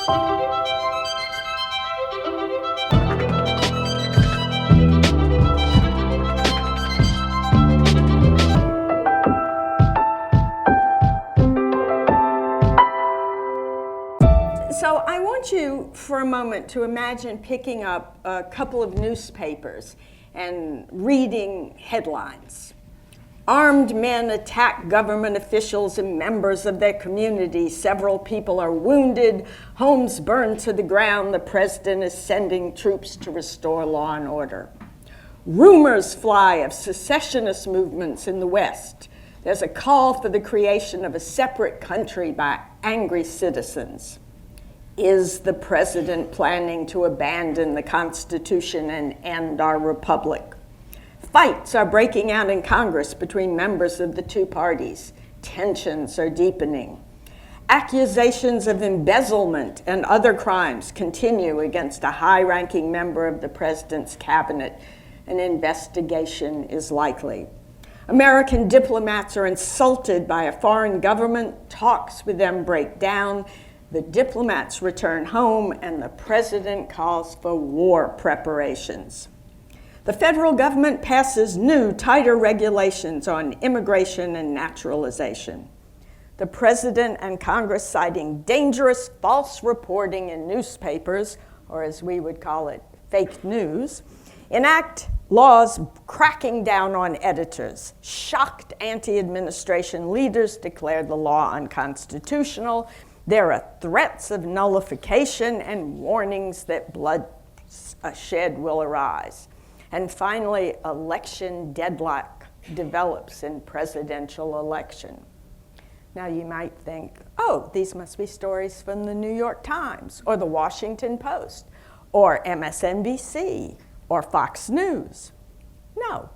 So I want you for a moment to imagine picking up a couple of newspapers and reading headlines. Armed men attack government officials and members of their community. Several people are wounded. Homes burned to the ground. The president is sending troops to restore law and order. Rumors fly of secessionist movements in the West. There's a call for the creation of a separate country by angry citizens. Is the president planning to abandon the Constitution and end our republic? Fights are breaking out in Congress between members of the two parties. Tensions are deepening. Accusations of embezzlement and other crimes continue against a high-ranking member of the president's cabinet. An investigation is likely. American diplomats are insulted by a foreign government. Talks with them break down. The diplomats return home, and the president calls for war preparations. The federal government passes new, tighter regulations on immigration and naturalization. The president and Congress, citing dangerous false reporting in newspapers, or as we would call it, fake news, enact laws cracking down on editors. Shocked anti-administration leaders declare the law unconstitutional. There are threats of nullification and warnings that bloodshed will arise. And finally, election deadlock develops in presidential election. Now you might think, oh, these must be stories from the New York Times or the Washington Post or MSNBC or Fox News. No,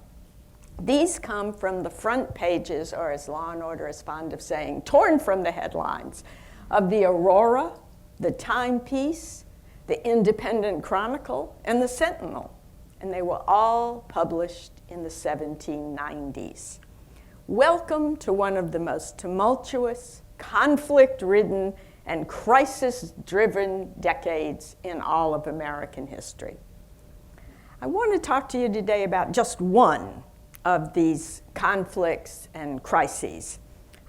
these come from the front pages, or as Law and Order is fond of saying, torn from the headlines of the Aurora, the Timepiece, the Independent Chronicle, and the Sentinel. And they were all published in the 1790s. Welcome to one of the most tumultuous, conflict-ridden, and crisis-driven decades in all of American history. I want to talk to you today about just one of these conflicts and crises.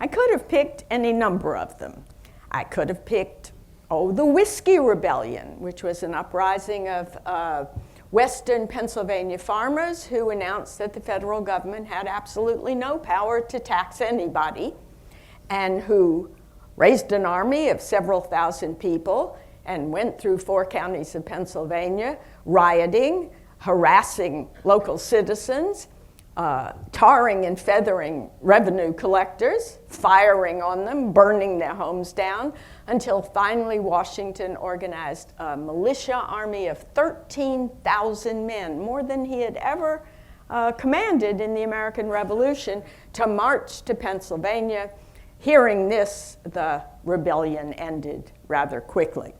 I could have picked any number of them. I could have picked, the Whiskey Rebellion, which was an uprising of Western Pennsylvania farmers who announced that the federal government had absolutely no power to tax anybody, and who raised an army of several thousand people and went through 4 counties of Pennsylvania, rioting, harassing local citizens, tarring and feathering revenue collectors, firing on them, burning their homes down, until finally Washington organized a militia army of 13,000 men, more than he had ever commanded in the American Revolution, to march to Pennsylvania. Hearing this, the rebellion ended rather quickly.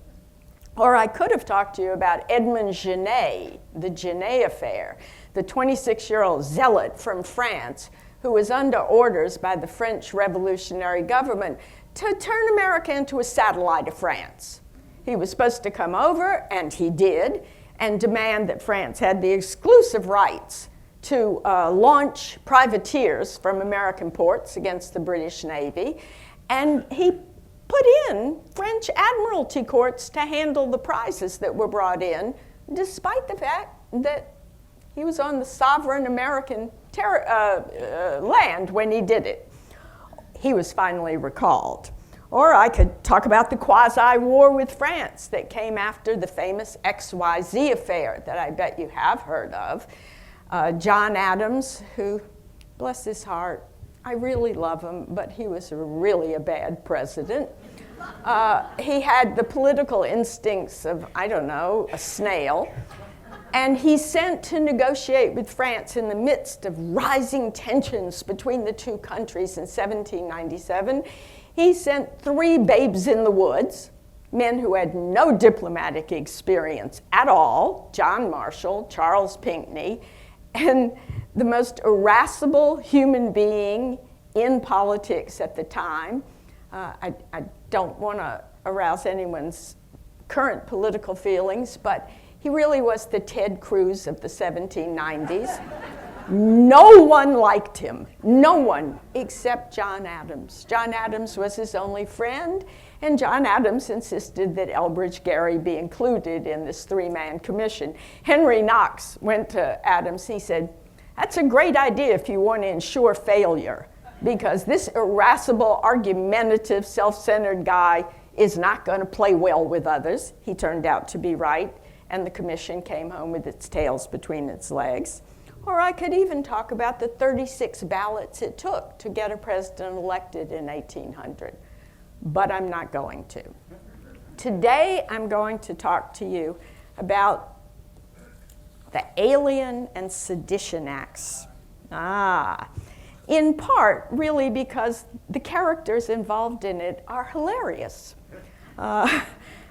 Or I could have talked to you about Edmond Genet, the Genet affair, the 26-year-old zealot from France who was under orders by the French revolutionary government to turn America into a satellite of France. He was supposed to come over, and he did, and demand that France had the exclusive rights to launch privateers from American ports against the British Navy, and he put in French admiralty courts to handle the prizes that were brought in, despite the fact that he was on the sovereign American land when he did it. He was finally recalled. Or I could talk about the quasi-war with France that came after the famous XYZ affair that I bet you have heard of. John Adams, who, bless his heart, I really love him, but he was really a bad president. He had the political instincts of, I don't know, a snail. And he sent to negotiate with France in the midst of rising tensions between the two countries in 1797. He sent 3 babes in the woods, men who had no diplomatic experience at all, John Marshall, Charles Pinckney, and the most irascible human being in politics at the time. I don't want to arouse anyone's current political feelings, but he really was the Ted Cruz of the 1790s. No one liked him, no one except John Adams. John Adams was his only friend, and John Adams insisted that Elbridge Gerry be included in this three-man commission. Henry Knox went to Adams. He said, "That's a great idea if you want to ensure failure, because this irascible, argumentative, self-centered guy is not going to play well with others." He turned out to be right, and the commission came home with its tails between its legs. Or I could even talk about the 36 ballots it took to get a president elected in 1800. But I'm not going to. Today, I'm going to talk to you about the Alien and Sedition Acts. In part, really because the characters involved in it are hilarious. I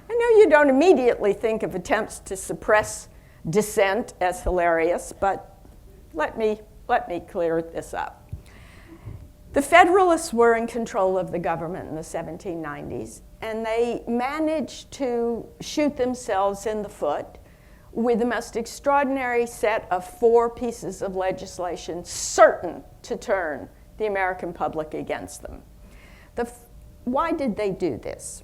know you don't immediately think of attempts to suppress dissent as hilarious, but let me clear this up. The Federalists were in control of the government in the 1790s, and they managed to shoot themselves in the foot with the most extraordinary set of 4 pieces of legislation certain to turn the American public against them. Why did they do this?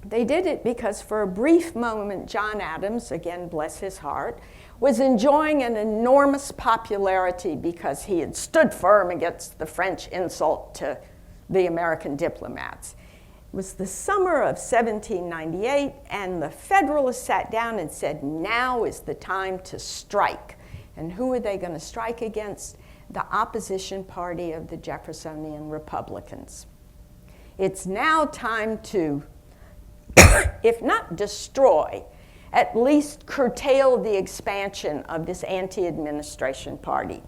They did it because for a brief moment, John Adams, again, bless his heart, was enjoying an enormous popularity because he had stood firm against the French insult to the American diplomats. It was the summer of 1798, and the Federalists sat down and said, now is the time to strike. And who were they going to strike against? The opposition party of the Jeffersonian Republicans. It's now time to, if not destroy, at least curtail the expansion of this anti-administration party.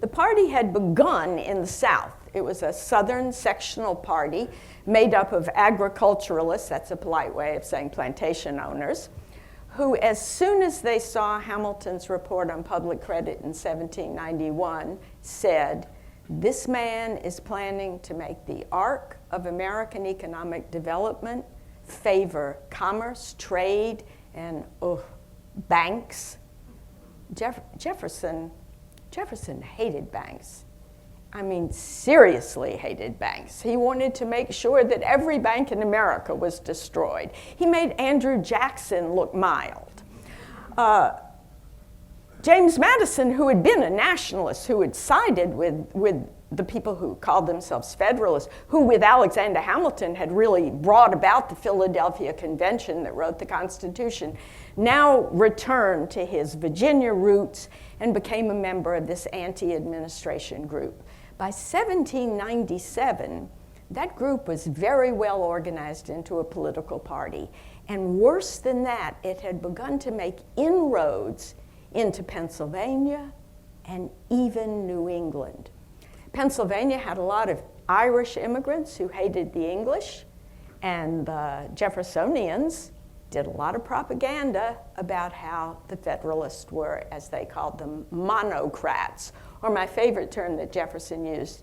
The party had begun in the South. It was a Southern sectional party made up of agriculturalists, that's a polite way of saying plantation owners, who as soon as they saw Hamilton's report on public credit in 1791 said, this man is planning to make the arc of American economic development favor commerce, trade, and banks. Jefferson hated banks. I mean, seriously hated banks. He wanted to make sure that every bank in America was destroyed. He made Andrew Jackson look mild. James Madison, who had been a nationalist, who had sided with the people who called themselves Federalists, who with Alexander Hamilton had really brought about the Philadelphia Convention that wrote the Constitution, now returned to his Virginia roots and became a member of this anti-administration group. By 1797, that group was very well organized into a political party. And worse than that, it had begun to make inroads into Pennsylvania and even New England. Pennsylvania had a lot of Irish immigrants who hated the English, and the Jeffersonians did a lot of propaganda about how the Federalists were, as they called them, monocrats, or my favorite term that Jefferson used,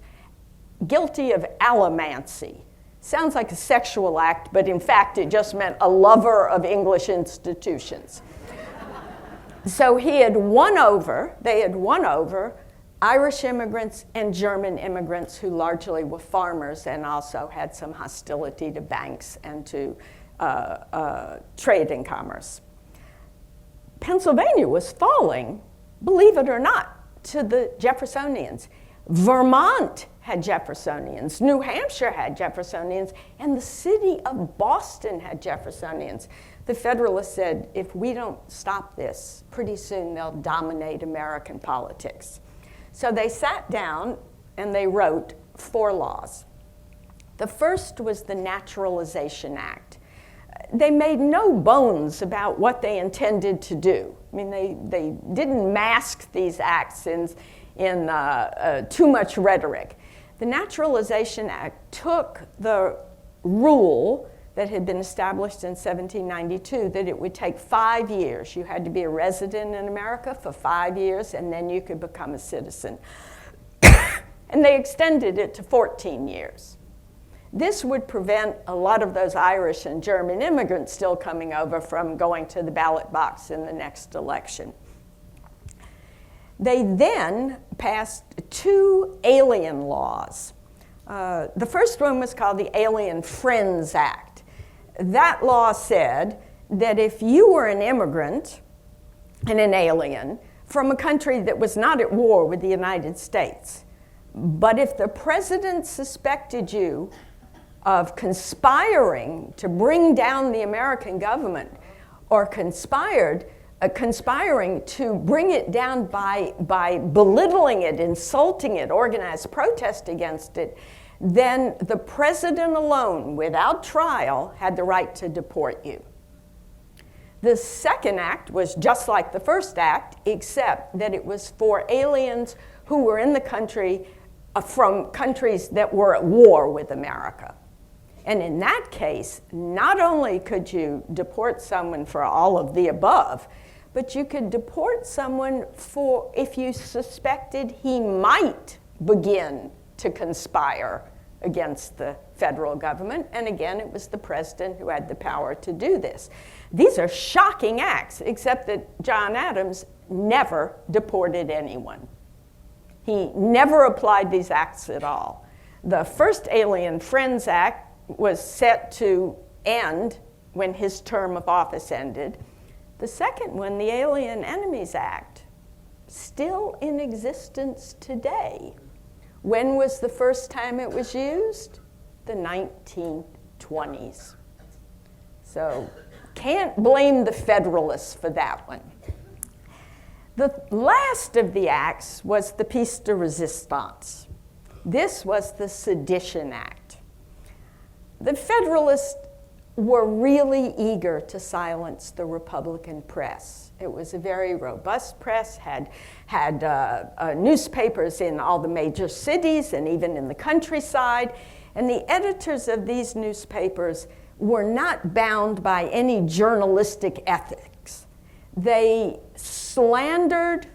guilty of allomancy. Sounds like a sexual act, but in fact it just meant a lover of English institutions. So they had won over Irish immigrants and German immigrants who largely were farmers and also had some hostility to banks and to trade and commerce. Pennsylvania was falling, believe it or not, to the Jeffersonians. Vermont had Jeffersonians, New Hampshire had Jeffersonians, and the city of Boston had Jeffersonians. The Federalists said, if we don't stop this, pretty soon they'll dominate American politics. So they sat down and they wrote 4 laws. The first was the Naturalization Act. They made no bones about what they intended to do. I mean, they didn't mask these acts in too much rhetoric. The Naturalization Act took the rule that had been established in 1792 that it would take 5 years. You had to be a resident in America for 5 years, and then you could become a citizen. And they extended it to 14 years. This would prevent a lot of those Irish and German immigrants still coming over from going to the ballot box in the next election. They then passed 2 alien laws. The first one was called the Alien Friends Act. That law said that if you were an immigrant and an alien from a country that was not at war with the United States, but if the president suspected you of conspiring to bring down the American government or conspiring to bring it down by belittling it, insulting it, organized protest against it, then the president alone, without trial, had the right to deport you. The second act was just like the first act, except that it was for aliens who were in the country from countries that were at war with America. And in that case, not only could you deport someone for all of the above, but you could deport someone for if you suspected he might begin to conspire against the federal government. And again, it was the president who had the power to do this. These are shocking acts, except that John Adams never deported anyone. He never applied these acts at all. The first Alien Friends Act was set to end when his term of office ended. The second one, the Alien Enemies Act, still in existence today. When was the first time it was used? The 1920s. So can't blame the Federalists for that one. The last of the acts was the piece de resistance. This was the Sedition Act. The Federalists were really eager to silence the Republican press. It was a very robust press, had newspapers in all the major cities and even in the countryside. And the editors of these newspapers were not bound by any journalistic ethics. They slandered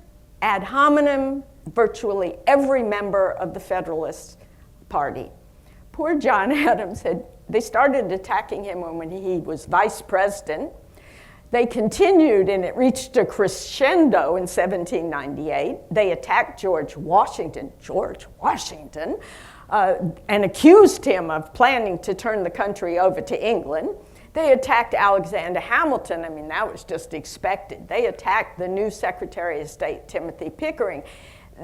ad hominem virtually every member of the Federalist Party. Poor John Adams they started attacking him when he was vice president. They continued, and it reached a crescendo in 1798. They attacked George Washington, and accused him of planning to turn the country over to England. They attacked Alexander Hamilton. I mean, that was just expected. They attacked the new Secretary of State, Timothy Pickering.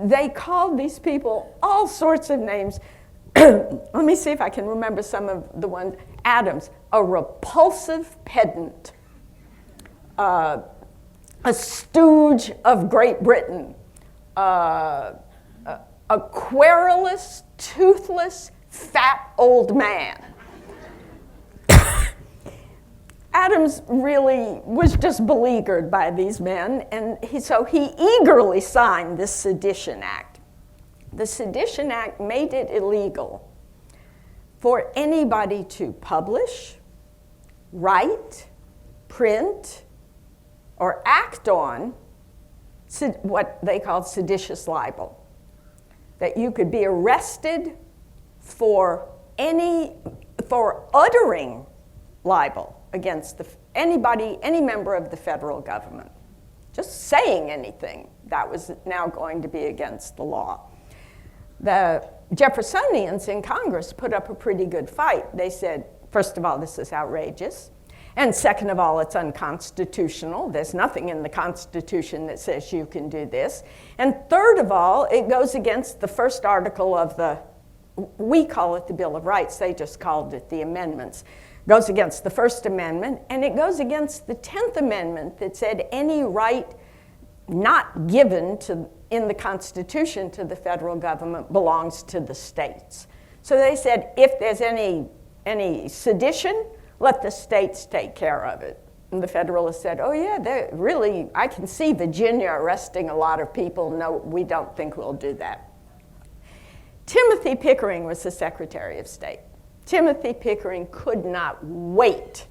They called these people all sorts of names. Let me see if I can remember some of the ones. Adams, a repulsive pedant, a stooge of Great Britain, a querulous, toothless, fat old man. Adams really was just beleaguered by these men, and so he eagerly signed this Sedition Act. The Sedition Act made it illegal for anybody to publish, write, print, or act on what they called seditious libel. That you could be arrested for uttering libel against anybody, any member of the federal government. Just saying anything, that was now going to be against the law. The Jeffersonians in Congress put up a pretty good fight. They said, first of all, this is outrageous. And second of all, it's unconstitutional. There's nothing in the Constitution that says you can do this. And third of all, it goes against the first article of we call it the Bill of Rights, they just called it the amendments. It goes against the First Amendment, and it goes against the 10th Amendment that said any right not given in the Constitution to the federal government belongs to the states. So they said, if there's any sedition, let the states take care of it. And the Federalists said, oh yeah, really, I can see Virginia arresting a lot of people. No, we don't think we'll do that. Timothy Pickering was the Secretary of State. Timothy Pickering could not wait.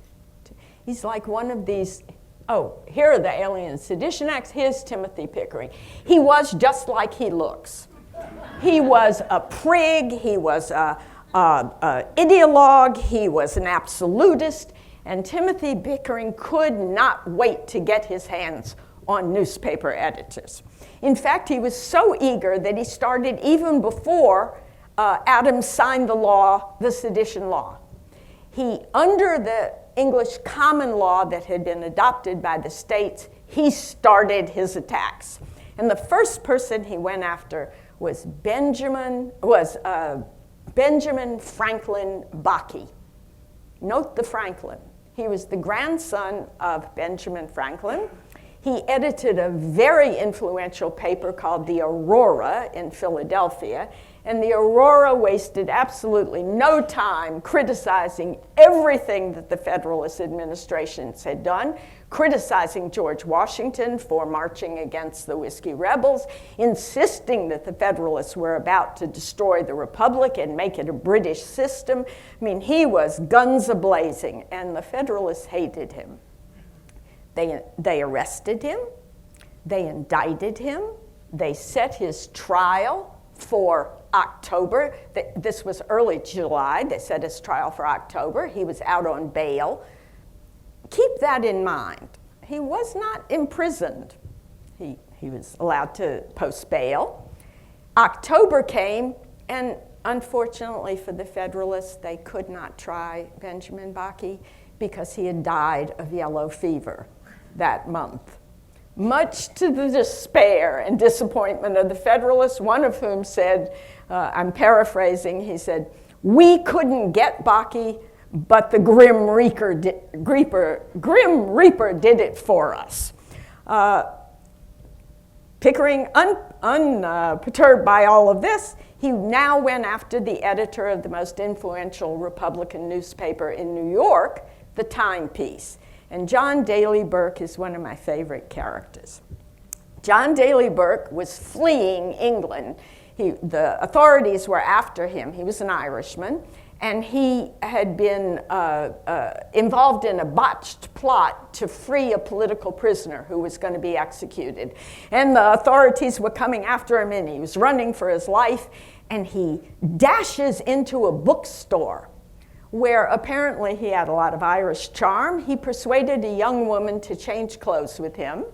He's like one of these, here are the Alien Sedition Acts, here's Timothy Pickering. He was just like he looks. He was a prig, he was a ideologue, he was an absolutist, and Timothy Pickering could not wait to get his hands on newspaper editors. In fact, he was so eager that he started even before Adams signed the law, the Sedition Law. Under the English common law that had been adopted by the states, he started his attacks. And the first person he went after was Benjamin Franklin Bakke. Note the Franklin. He was the grandson of Benjamin Franklin. He edited a very influential paper called The Aurora in Philadelphia, and The Aurora wasted absolutely no time criticizing everything that the Federalist administrations had done, criticizing George Washington for marching against the Whiskey Rebels, insisting that the Federalists were about to destroy the Republic and make it a British system. I mean, he was guns a-blazing, and the Federalists hated him. They arrested him, they indicted him, they set his trial for October. This was early July. They set his trial for October. He was out on bail. Keep that in mind. He was not imprisoned. He was allowed to post bail. October came, and unfortunately for the Federalists, they could not try Benjamin Bakke because he had died of yellow fever that month. Much to the despair and disappointment of the Federalists, one of whom said, I'm paraphrasing, he said, "We couldn't get Bakke, but the Grim Reaper did it for us." Pickering, unperturbed by all of this, he now went after the editor of the most influential Republican newspaper in New York, the Timepiece. And John Daly Burke is one of my favorite characters. John Daly Burke was fleeing England. The authorities were after him. He was an Irishman, and he had been involved in a botched plot to free a political prisoner who was going to be executed. And the authorities were coming after him, and he was running for his life, and he dashes into a bookstore where apparently he had a lot of Irish charm. He persuaded a young woman to change clothes with him.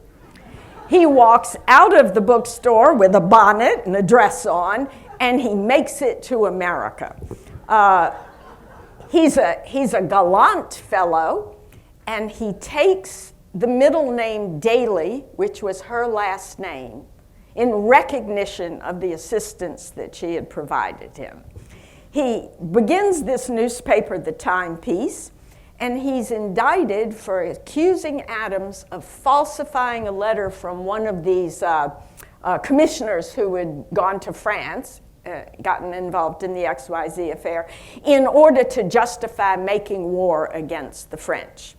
He walks out of the bookstore with a bonnet and a dress on, and he makes it to America. He's a gallant fellow, and he takes the middle name Daly, which was her last name, in recognition of the assistance that she had provided him. He begins this newspaper, the Timepiece, and he's indicted for accusing Adams of falsifying a letter from one of these commissioners who had gone to France, gotten involved in the XYZ affair, in order to justify making war against the French.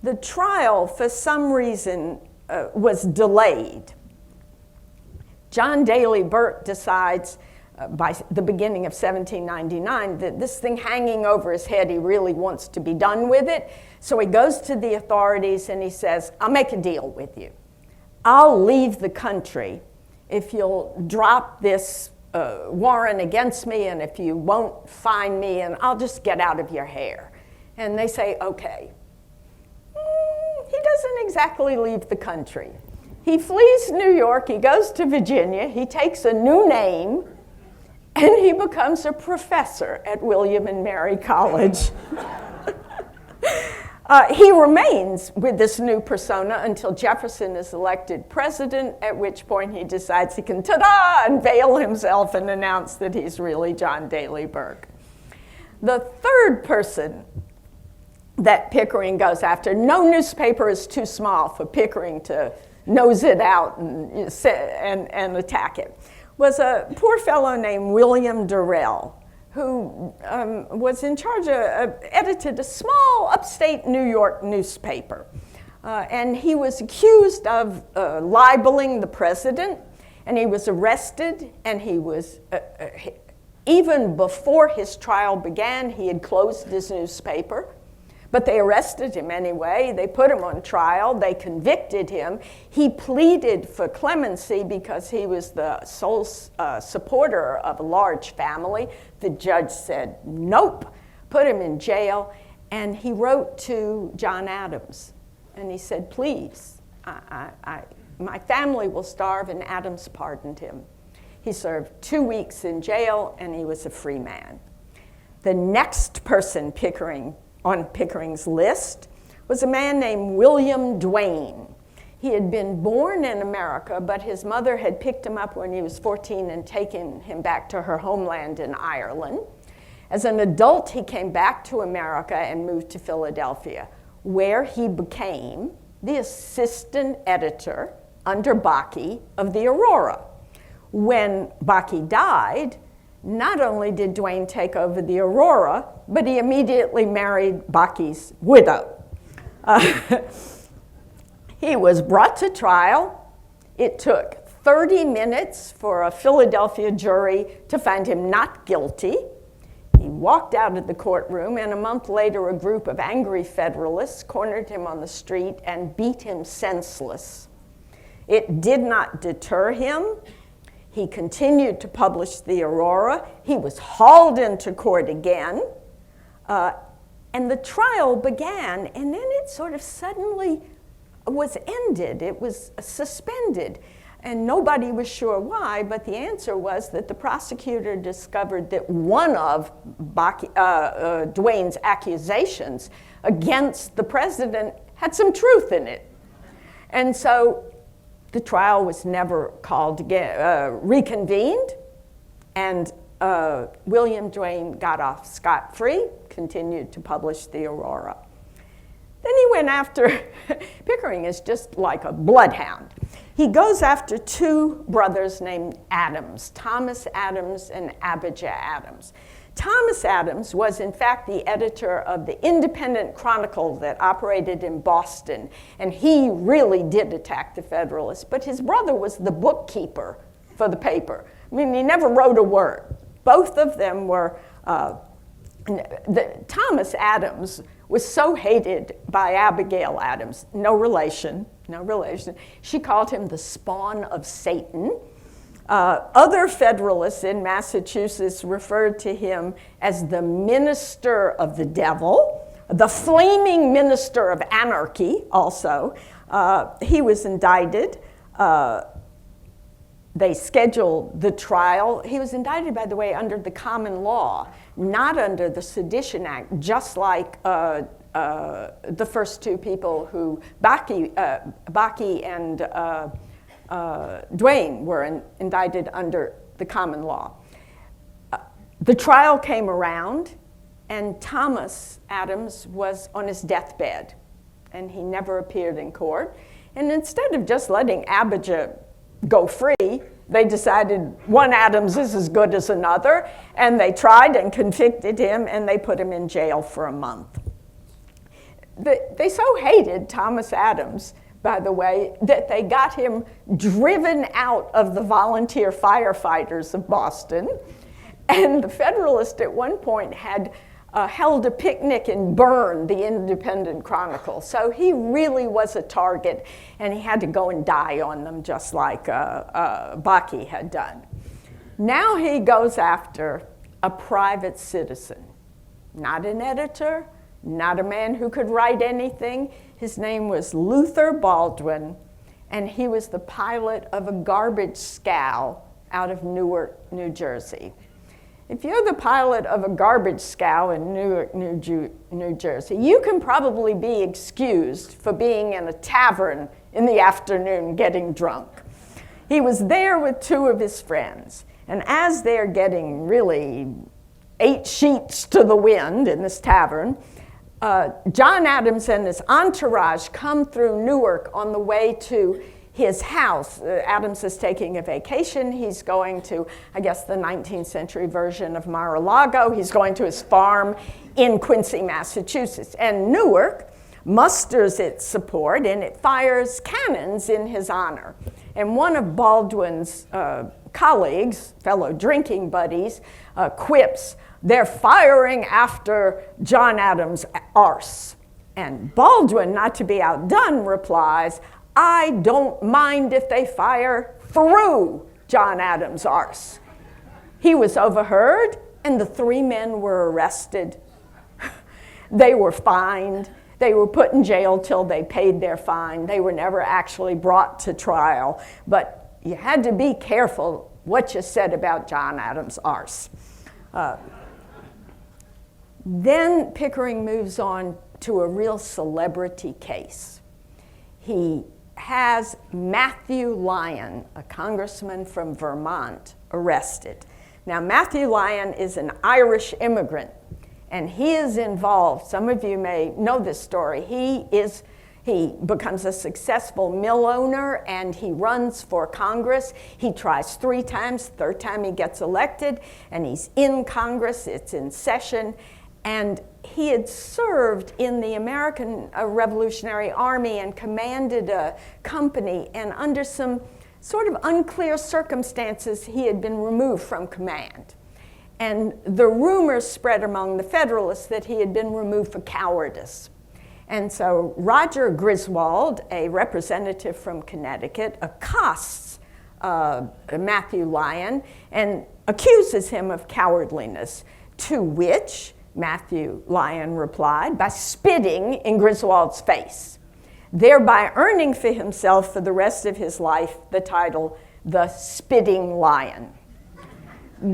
The trial, for some reason, was delayed. John Daly Burke decides by the beginning of 1799 that this thing hanging over his head, he really wants to be done with it. So he goes to the authorities and he says, "I'll make a deal with you. I'll leave the country if you'll drop this warrant against me, and if you won't find me, and I'll just get out of your hair." And they say, okay. He doesn't exactly leave the country. He flees New York, he goes to Virginia, he takes a new name, and he becomes a professor at William and Mary College. He remains with this new persona until Jefferson is elected president, at which point he decides he can ta-da, unveil himself and announce that he's really John Daly Burke. The third person that Pickering goes after, no newspaper is too small for Pickering to nose it out and attack it, was a poor fellow named William Durrell, who was in charge of, edited a small upstate New York newspaper. And he was accused of libeling the president, and he was arrested, and he was, even before his trial began, he had closed his newspaper. But they arrested him anyway. They put him on trial. They convicted him. He pleaded for clemency because he was the sole supporter of a large family. The judge said, nope, put him in jail. And he wrote to John Adams. And he said, please, my family will starve. And Adams pardoned him. He served 2 weeks in jail, and he was a free man. The next person on Pickering's list was a man named William Dwayne. He had been born in America, but his mother had picked him up when he was 14 and taken him back to her homeland in Ireland. As an adult, he came back to America and moved to Philadelphia, where he became the assistant editor under Bakke of the Aurora. When Bakke died, not only did Dwayne take over the Aurora, but he immediately married Bakke's widow. He was brought to trial. It took 30 minutes for a Philadelphia jury to find him not guilty. He walked out of the courtroom, and a month later, a group of angry Federalists cornered him on the street and beat him senseless. It did not deter him. He continued to publish the Aurora. He was hauled into court again, and the trial began, and then it sort of suddenly was ended. It was suspended, and nobody was sure why, but the answer was that the prosecutor discovered that one of Dwayne's accusations against the president had some truth in it. And so the trial was never called again, reconvened, and William Dwayne got off scot-free, continued to publish the Aurora. Then he went after, Pickering is just like a bloodhound. He goes after two brothers named Adams, Thomas Adams and Abijah Adams. Thomas Adams was, in fact, the editor of the Independent Chronicle that operated in Boston, and he really did attack the Federalists, but his brother was the bookkeeper for the paper. I mean, he never wrote a word. Both of them were, Thomas Adams was so hated by Abigail Adams, no relation. She called him the spawn of Satan. Other Federalists in Massachusetts referred to him as the minister of the devil, the flaming minister of anarchy also. He was indicted. They scheduled the trial. He was indicted, by the way, under the common law, not under the Sedition Act, just like the first two people who, Bakke and Dwayne were indicted under the common law. The trial came around, and Thomas Adams was on his deathbed, and he never appeared in court. And instead of just letting Abijah go free, they decided one Adams is as good as another, and they tried and convicted him, and they put him in jail for a month. They so hated Thomas Adams, by the way, that they got him driven out of the volunteer firefighters of Boston. And the Federalists at one point had held a picnic and burned the Independent Chronicle. So he really was a target, and he had to go and die on them just like Bakke had done. Now he goes after a private citizen, not an editor, not a man who could write anything. His name was Luther Baldwin, and he was the pilot of a garbage scow out of Newark, New Jersey. If you're the pilot of a garbage scow in Newark, New Jersey, you can probably be excused for being in a tavern in the afternoon getting drunk. He was there with two of his friends, and as they're getting really 8 sheets to the wind in this tavern, John Adams and his entourage come through Newark on the way to his house. Adams is taking a vacation. He's going to, I guess, the 19th century version of Mar-a-Lago. He's going to his farm in Quincy, Massachusetts. And Newark musters its support, and it fires cannons in his honor. And one of Baldwin's colleagues, fellow drinking buddies, quips, "They're firing after John Adams' arse." And Baldwin, not to be outdone, replies, "I don't mind if they fire through John Adams' arse." He was overheard, and the 3 men were arrested. They were fined. They were put in jail till they paid their fine. They were never actually brought to trial. But you had to be careful what you said about John Adams' arse. Then Pickering moves on to a real celebrity case. He has Matthew Lyon, a congressman from Vermont, arrested. Now, Matthew Lyon is an Irish immigrant, and he is involved. Some of you may know this story. He becomes a successful mill owner, and he runs for Congress. He tries 3 times. Third time he gets elected, and he's in Congress. It's in session. And he had served in the American Revolutionary Army and commanded a company, and under some sort of unclear circumstances, he had been removed from command. And the rumors spread among the Federalists that he had been removed for cowardice. And so Roger Griswold, a representative from Connecticut, accosts Matthew Lyon and accuses him of cowardliness, to which Matthew Lyon replied by spitting in Griswold's face, thereby earning for himself for the rest of his life the title, the Spitting Lion.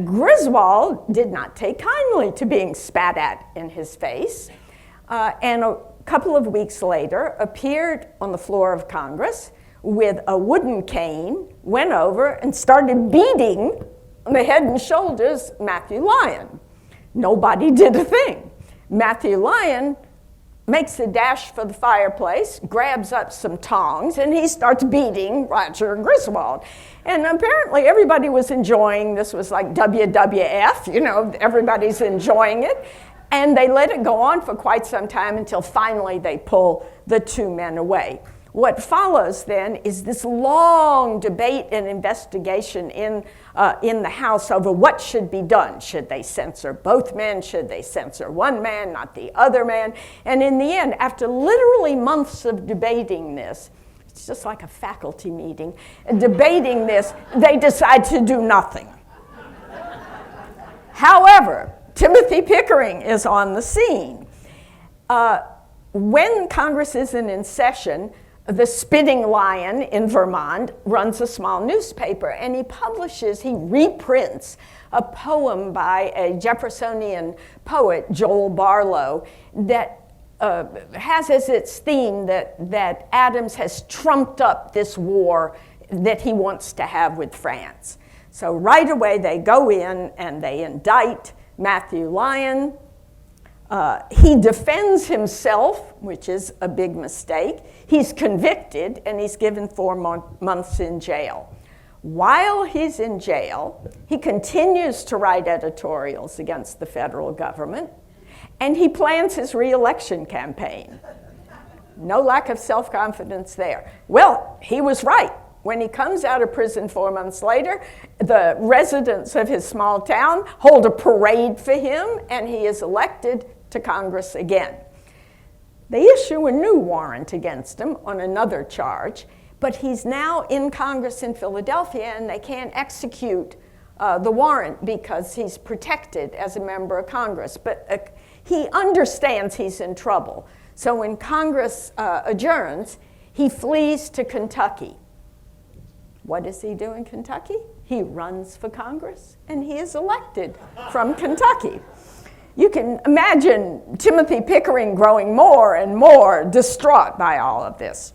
Griswold did not take kindly to being spat at in his face, and a couple of weeks later appeared on the floor of Congress with a wooden cane, went over and started beating on the head and shoulders Matthew Lyon. Nobody did a thing. Matthew Lyon makes a dash for the fireplace, grabs up some tongs, and he starts beating Roger Griswold. And apparently everybody was enjoying this. Was like WWF, everybody's enjoying it. And they let it go on for quite some time until finally they pull the 2 men away. What follows then is this long debate and investigation in the House over what should be done. Should they censor both men? Should they censor one man, not the other man? And in the end, after literally months of debating this, it's just like a faculty meeting, debating this, they decide to do nothing. However, Timothy Pickering is on the scene. When Congress isn't in session, the Spitting Lion in Vermont runs a small newspaper, and he reprints a poem by a Jeffersonian poet, Joel Barlow, that has as its theme that Adams has trumped up this war that he wants to have with France. So right away they go in and they indict Matthew Lyon. He defends himself, which is a big mistake. He's convicted, and he's given 4 months in jail. While he's in jail, he continues to write editorials against the federal government, and he plans his re-election campaign. No lack of self-confidence there. Well, he was right. When he comes out of prison 4 months later, the residents of his small town hold a parade for him, and he is elected to Congress again. They issue a new warrant against him on another charge, but he's now in Congress in Philadelphia, and they can't execute the warrant because he's protected as a member of Congress. But he understands he's in trouble. So when Congress adjourns, he flees to Kentucky. What does he do in Kentucky? He runs for Congress, and he is elected from Kentucky. You can imagine Timothy Pickering growing more and more distraught by all of this.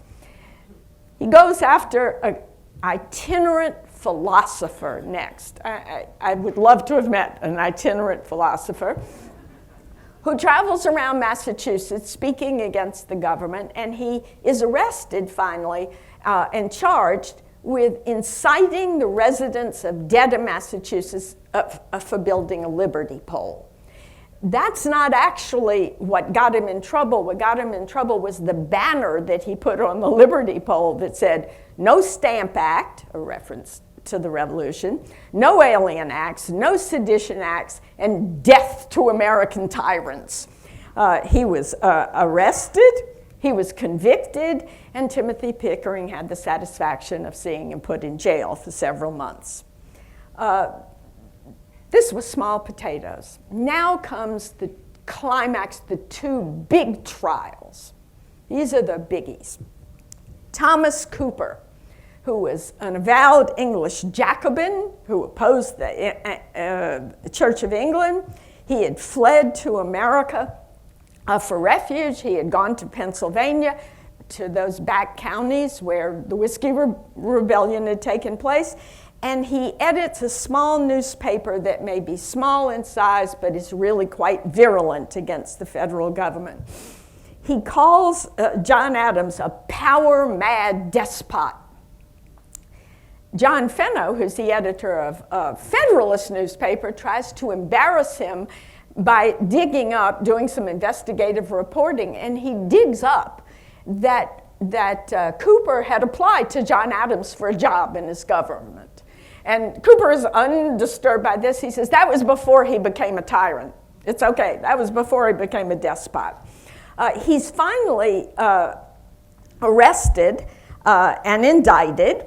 He goes after an itinerant philosopher next. I would love to have met an itinerant philosopher who travels around Massachusetts speaking against the government, and he is arrested finally and charged with inciting the residents of Dedham, Massachusetts for building a Liberty Pole. That's not actually what got him in trouble. What got him in trouble was the banner that he put on the Liberty Pole that said, "No Stamp Act," a reference to the Revolution, "no Alien Acts, no Sedition Acts, and death to American tyrants." He was arrested, he was convicted, and Timothy Pickering had the satisfaction of seeing him put in jail for several months. This was small potatoes. Now comes the climax, the two big trials. These are the biggies. Thomas Cooper, who was an avowed English Jacobin who opposed the Church of England. He had fled to America for refuge. He had gone to Pennsylvania, to those back counties where the Whiskey Rebellion had taken place. And he edits a small newspaper that may be small in size, but is really quite virulent against the federal government. He calls John Adams a power-mad despot. John Fenno, who's the editor of a Federalist newspaper, tries to embarrass him by doing some investigative reporting, and he digs up that Cooper had applied to John Adams for a job in his government. And Cooper is undisturbed by this. He says, that was before he became a tyrant. It's okay, that was before he became a despot. He's finally arrested and indicted,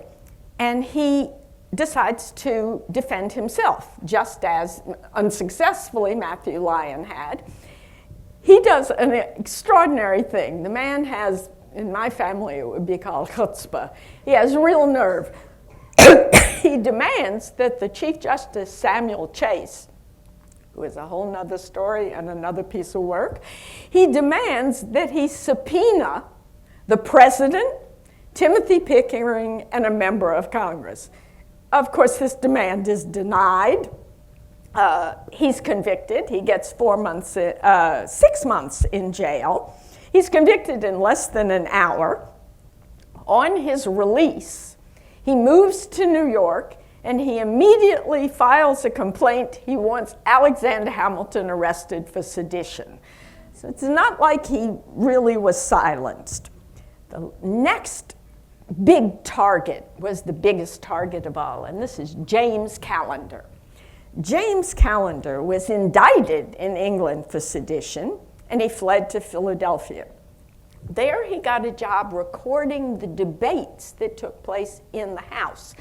and he decides to defend himself, just as unsuccessfully Matthew Lyon had. He does an extraordinary thing. The man has, in my family, it would be called chutzpah. He has real nerve. He demands that the Chief Justice Samuel Chase, who is a whole nother story and another piece of work, he demands that he subpoena the president, Timothy Pickering, and a member of Congress. Of course, this demand is denied. He's convicted. He gets 6 months in jail. He's convicted in less than an hour. On his release, he moves to New York, and he immediately files a complaint. He wants Alexander Hamilton arrested for sedition. So it's not like he really was silenced. The next big target was the biggest target of all, and this is James Callender. James Callender was indicted in England for sedition, and he fled to Philadelphia. There he got a job recording the debates that took place in the House.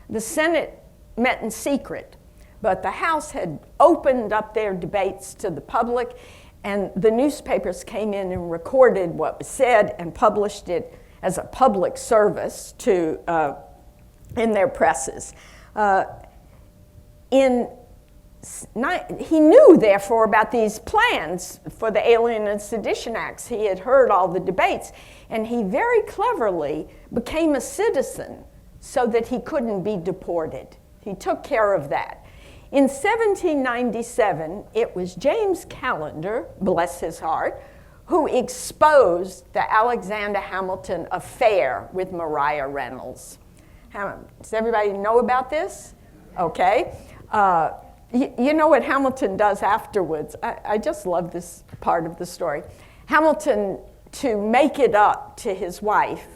The Senate met in secret, but the House had opened up their debates to the public, and the newspapers came in and recorded what was said and published it as a public service in their presses. He knew, therefore, about these plans for the Alien and Sedition Acts. He had heard all the debates, and he very cleverly became a citizen so that he couldn't be deported. He took care of that. In 1797, it was James Callender, bless his heart, who exposed the Alexander Hamilton affair with Maria Reynolds. Does everybody know about this? Okay. You know what Hamilton does afterwards? I just love this part of the story. Hamilton, to make it up to his wife,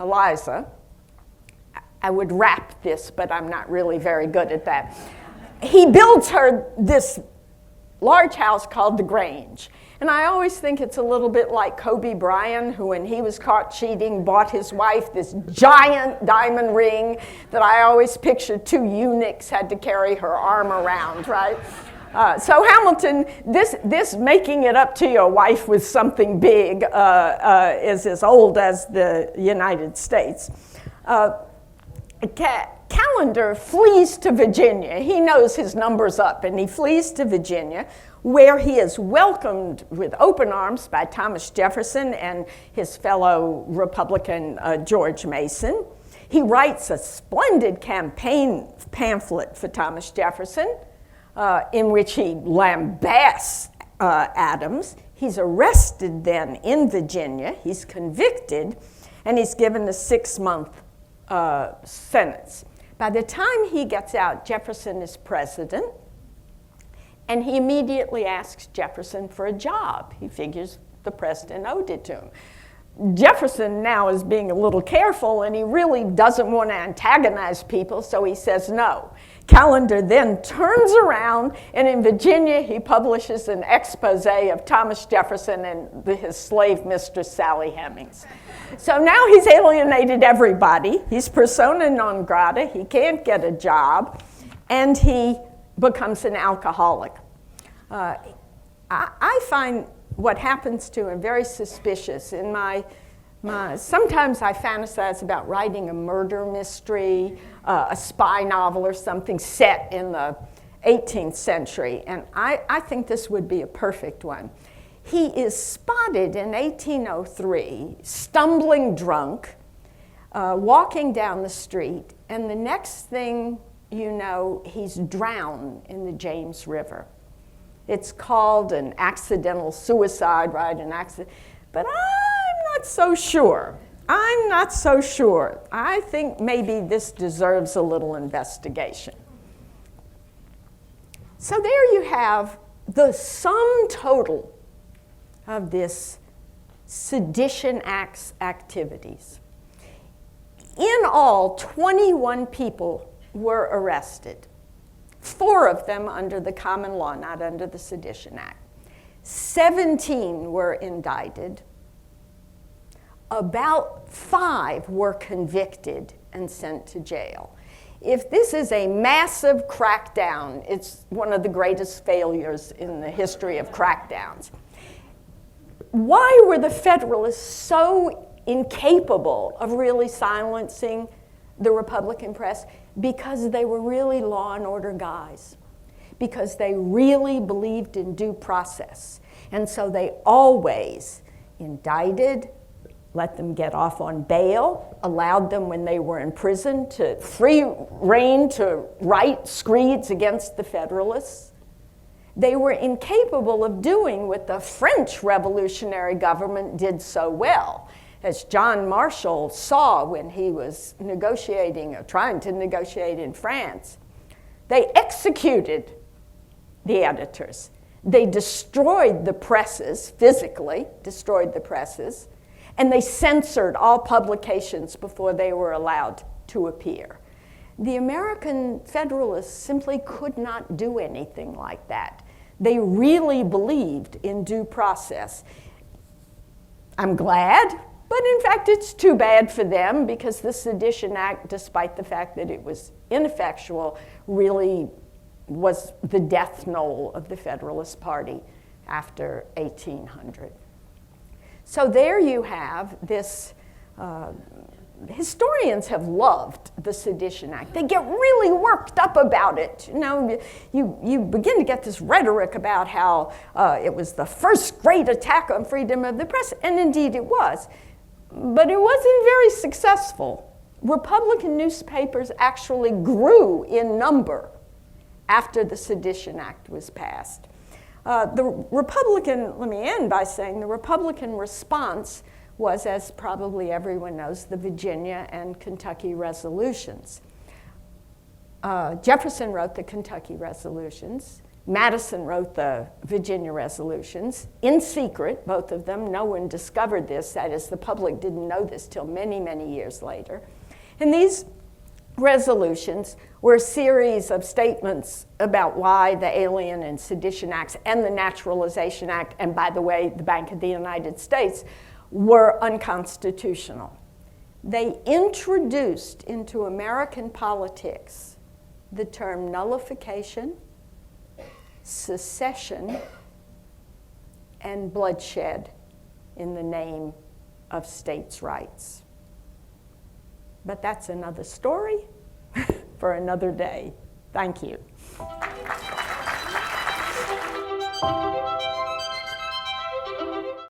Eliza, I would rap this, but I'm not really very good at that. He builds her this large house called the Grange. And I always think it's a little bit like Kobe Bryant, who when he was caught cheating, bought his wife this giant diamond ring that I always pictured two eunuchs had to carry her arm around, right? So Hamilton, this making it up to your wife with something big is as old as the United States. Callender flees to Virginia. He knows his number's up, and he flees to Virginia, where he is welcomed with open arms by Thomas Jefferson and his fellow Republican George Mason. He writes a splendid campaign pamphlet for Thomas Jefferson, in which he lambasts Adams. He's arrested then in Virginia. He's convicted, and he's given a 6-month sentence. By the time he gets out, Jefferson is president, and he immediately asks Jefferson for a job. He figures the president owed it to him. Jefferson now is being a little careful, and he really doesn't want to antagonize people, so he says no. Callender then turns around, and in Virginia, he publishes an expose of Thomas Jefferson and his slave mistress, Sally Hemings. So now he's alienated everybody. He's persona non grata. He can't get a job, and he becomes an alcoholic. I find what happens to him very suspicious. In sometimes I fantasize about writing a murder mystery, a spy novel or something set in the 18th century, and I think this would be a perfect one. He is spotted in 1803, stumbling drunk, walking down the street, and the next thing you know, he's drowned in the James River. It's called an accidental suicide, right? An accident, but I'm not so sure. I think maybe this deserves a little investigation. So there you have the sum total of this Sedition Act's activities. In all, 21 people were arrested. 4 of them under the common law, not under the Sedition Act. 17 were indicted. About 5 were convicted and sent to jail. If this is a massive crackdown, it's one of the greatest failures in the history of crackdowns. Why were the Federalists so incapable of really silencing the Republican press? Because they were really law and order guys. Because they really believed in due process. And so they always indicted, let them get off on bail, allowed them when they were in prison to free rein to write screeds against the Federalists. They were incapable of doing what the French revolutionary government did so well, as John Marshall saw when he was negotiating or trying to negotiate in France. They executed the editors. They destroyed the presses, physically destroyed the presses, and they censored all publications before they were allowed to appear. The American Federalists simply could not do anything like that. They really believed in due process. I'm glad, but in fact it's too bad for them, because the Sedition Act, despite the fact that it was ineffectual, really was the death knell of the Federalist Party after 1800. So there you have this, historians have loved the Sedition Act. They get really worked up about it. You know, you begin to get this rhetoric about how it was the first great attack on freedom of the press, and indeed it was. But it wasn't very successful. Republican newspapers actually grew in number after the Sedition Act was passed. Let me end by saying the Republican response was, as probably everyone knows, the Virginia and Kentucky resolutions. Jefferson wrote the Kentucky resolutions. Madison wrote the Virginia resolutions in secret, both of them. No one discovered this. That is, the public didn't know this till many, many years later. And these resolutions were a series of statements about why the Alien and Sedition Acts and the Naturalization Act, and by the way, the Bank of the United States, were unconstitutional. They introduced into American politics the term nullification, secession, and bloodshed in the name of states' rights. But that's another story for another day. Thank you.